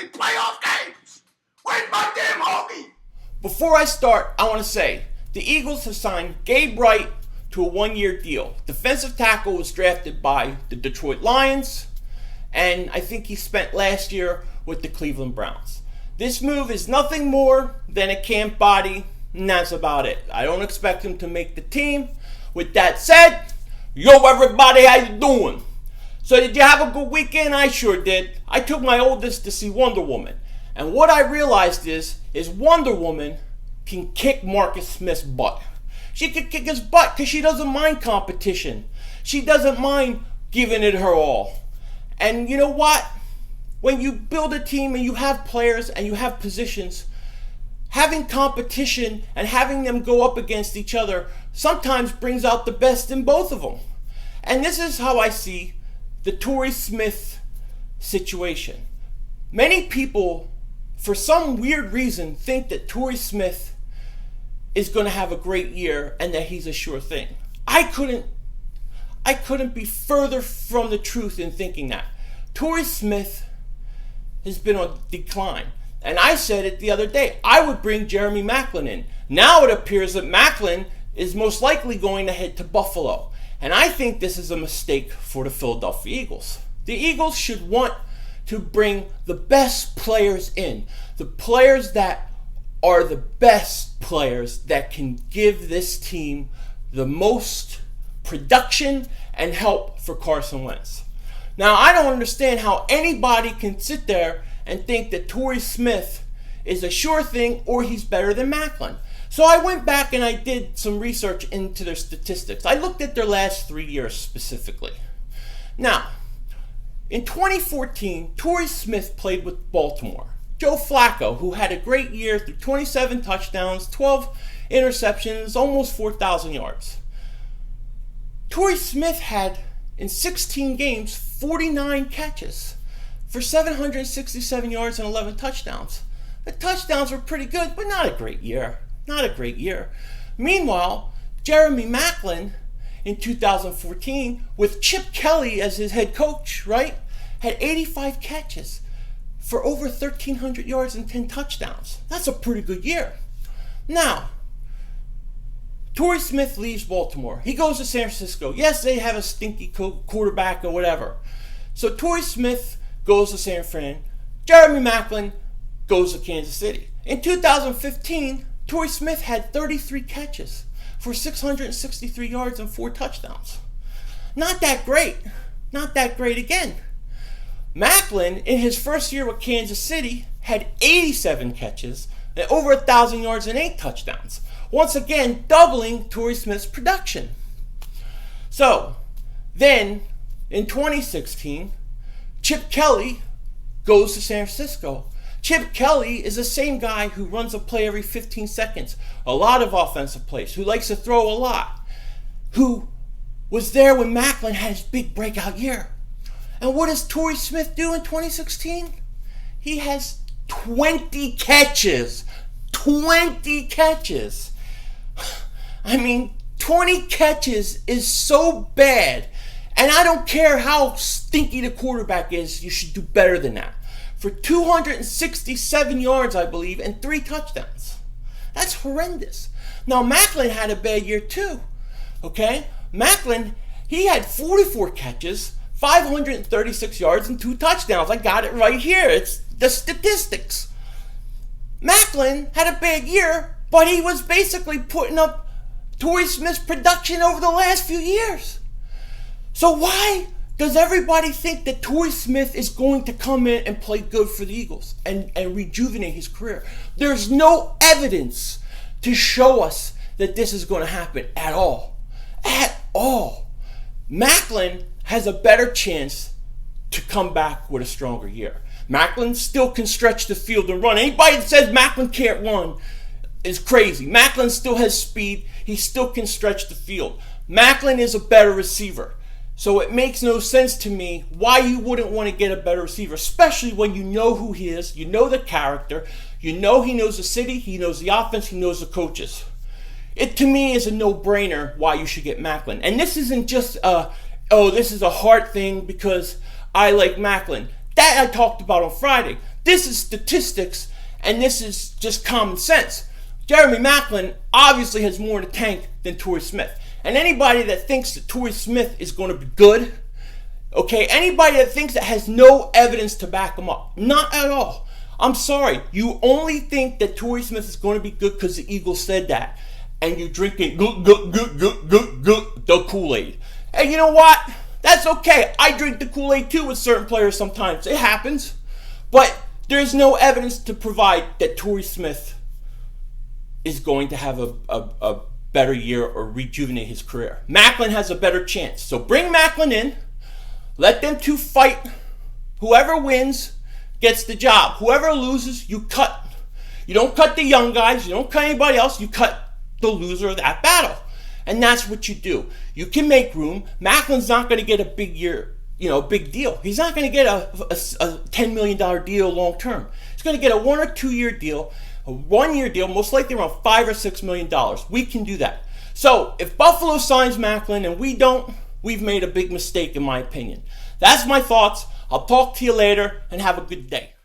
me playoff games. Where's my damn hoagie? Before I start, I want to say the Eagles have signed Gabe Wright to a one-year deal. Defensive tackle was drafted by the Detroit Lions, and I think he spent last year with the Cleveland Browns. This move is nothing more than a camp body, and that's about it. I don't expect him to make the team. With that said, yo everybody, how you doing? So did you have a good weekend? I sure did. I took my oldest to see Wonder Woman. And what I realized is Wonder Woman can kick Marcus Smith's butt. She can kick his butt because she doesn't mind competition. She doesn't mind giving it her all. And you know what? When you build a team and you have players and you have positions, having competition and having them go up against each other sometimes brings out the best in both of them. And this is how I see the Torrey Smith situation. Many people, for some weird reason, think that Torrey Smith is going to have a great year and that he's a sure thing. I couldn't be further from the truth in thinking that. Torrey Smith has been on decline. And I said it the other day, I would bring Jeremy Maclin in. Now it appears that Maclin is most likely going to head to Buffalo. And I think this is a mistake for the Philadelphia Eagles. The Eagles should want to bring the best players in. The players that are the best players that can give this team the most production and help for Carson Wentz. Now, I don't understand how anybody can sit there and think that Torrey Smith is a sure thing or he's better than Maclin. So I went back and I did some research into their statistics. I looked at their last 3 years specifically. Now, in 2014, Torrey Smith played with Baltimore. Joe Flacco, who had a great year through 27 touchdowns, 12 interceptions, almost 4,000 yards. Torrey Smith had, in 16 games, 49 catches for 767 yards and 11 touchdowns. The touchdowns were pretty good, but not a great year. Not a great year. Meanwhile, Jeremy Maclin in 2014, with Chip Kelly as his head coach, right, had 85 catches for over 1,300 yards and 10 touchdowns. That's a pretty good year. Now, Torrey Smith leaves Baltimore. He goes to San Francisco. Yes, they have a stinky quarterback or whatever. So Torrey Smith goes to San Fran. Jeremy Maclin goes to Kansas City. In 2015, Torrey Smith had 33 catches for 663 yards and 4 touchdowns. Not that great. Not that great again. Maclin, in his first year with Kansas City, had 87 catches and over 1,000 yards and 8 touchdowns. Once again, doubling Torrey Smith's production. So, then, in 2016, Chip Kelly goes to San Francisco. Chip Kelly is the same guy who runs a play every 15 seconds, a lot of offensive plays, who likes to throw a lot, who was there when Maclin had his big breakout year. And what does Torrey Smith do in 2016? He has 20 catches. 20 catches. I mean, 20 catches is so bad. And I don't care how stinky the quarterback is, you should do better than that. For 267 yards, I believe, and 3 touchdowns. That's horrendous. Now, Maclin had a bad year too. Okay? Maclin, he had 44 catches, 536 yards, and 2 touchdowns. I got it right here. It's the statistics. Maclin had a bad year, but he was basically putting up Torrey Smith's production over the last few years. So why does everybody think that Torrey Smith is going to come in and play good for the Eagles and rejuvenate his career? There's no evidence to show us that this is going to happen at all. At all. Maclin has a better chance to come back with a stronger year. Maclin still can stretch the field and run. Anybody that says Maclin can't run is crazy. Maclin still has speed. He still can stretch the field. Maclin is a better receiver. So it makes no sense to me why you wouldn't want to get a better receiver, especially when you know who he is, you know the character, you know he knows the city, he knows the offense, he knows the coaches. It, to me, is a no-brainer why you should get Maclin. And this isn't just this is a heart thing because I like Maclin. That I talked about on Friday. This is statistics, and this is just common sense. Jeremy Maclin obviously has more in the tank than Torrey Smith. And anybody that thinks that Torrey Smith is going to be good, okay, anybody that thinks that has no evidence to back him up, not at all. I'm sorry, you only think that Torrey Smith is going to be good because the Eagles said that. And you're drinking the Kool-Aid. And you know what? That's okay. I drink the Kool-Aid too with certain players sometimes. It happens. But there's no evidence to provide that Torrey Smith is going to have a better year or rejuvenate his career. Maclin has a better chance. So bring Maclin in. Let them two fight. Whoever wins gets the job. Whoever loses, you cut. You don't cut the young guys. You don't cut anybody else. You cut the loser of that battle. And that's what you do. You can make room. Maclin's not going to get a big year, big deal. He's not going to get a $10 million deal long term. He's going to get a 1 or 2 year deal, a 1 year deal, most likely around $5 or $6 million. We can do that. So if Buffalo signs Maclin and we don't, we've made a big mistake in my opinion. That's my thoughts. I'll talk to you later and have a good day.